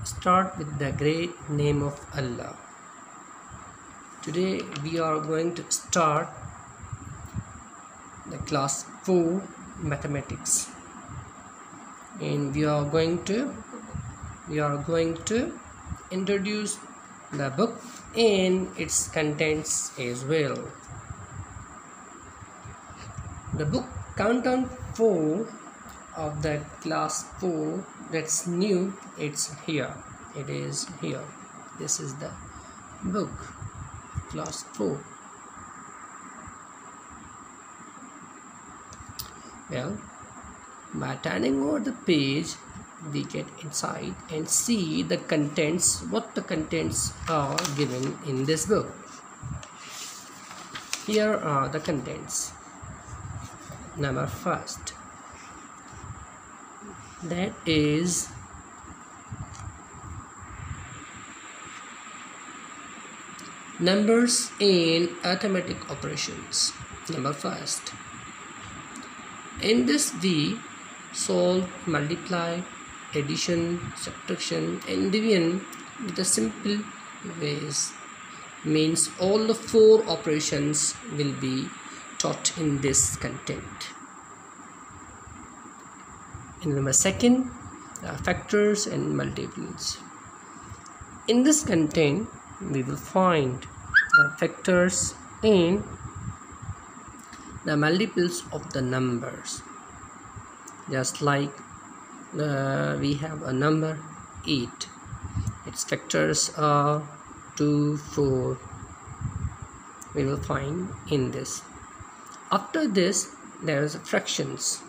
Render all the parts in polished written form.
start with the great name of Allah. Today we are going to start the class 4 mathematics, and we are going to introduce the book and its contents as well. The book Countdown 4 of the class 4, that's new. It's here. It is here. This is the book class 4. Well, by turning over the page, we get inside and see the contents, what the contents are given in this book. Here are the contents. Number first, that is numbers in arithmetic operations. Number first, in this we solve, multiply, addition, subtraction and division with the simple ways. Means all the 4 operations will be taught in this content. And number second, factors and multiples. In this content we will find the factors and the multiples of the numbers. Just like we have a number 8, its factors are 2, 4. We will find in this. After this, there is fractions.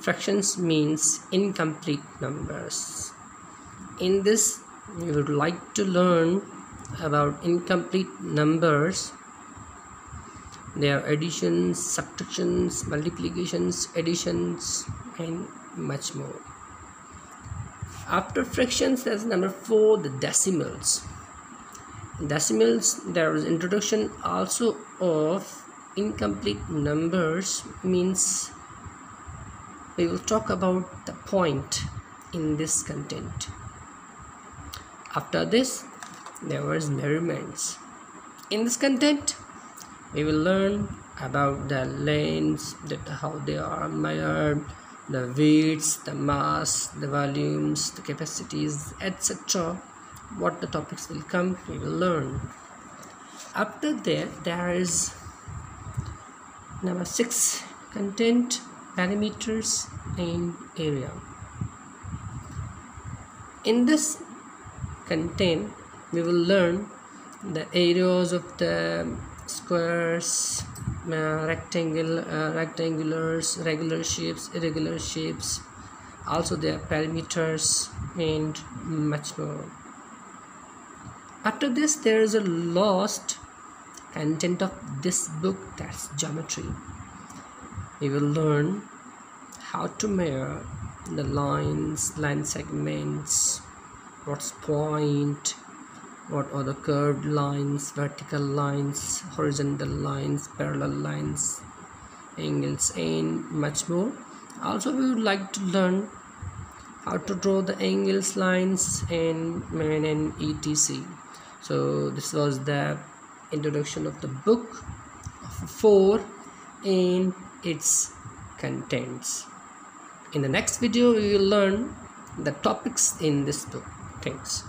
Fractions means incomplete numbers. In this, we would like to learn about incomplete numbers, their additions, subtractions, multiplications, additions and much more. After fractions, there's number 4, the decimals. Decimals, there is introduction also of incomplete numbers, means we will talk about the point in this content. After this, there was measurements. In this content, we will learn about the lengths, how they are measured, the weights, the mass, the volumes, the capacities, etc. What the topics will come, we will learn. After that, there is number 6, content, parameters and area. In this content, we will learn the areas of the squares, rectangulars, regular shapes, irregular shapes, also their parameters and much more. After this, there is a last content of this book, that's geometry. We will learn how to measure the lines, line segments, what's point, what are the curved lines, vertical lines, horizontal lines, parallel lines, angles and much more. Also, we would like to learn how to draw the angles, lines and etc. So this was the introduction of the book 4 and its contents. In the next video, we will learn the topics in this book. Thanks.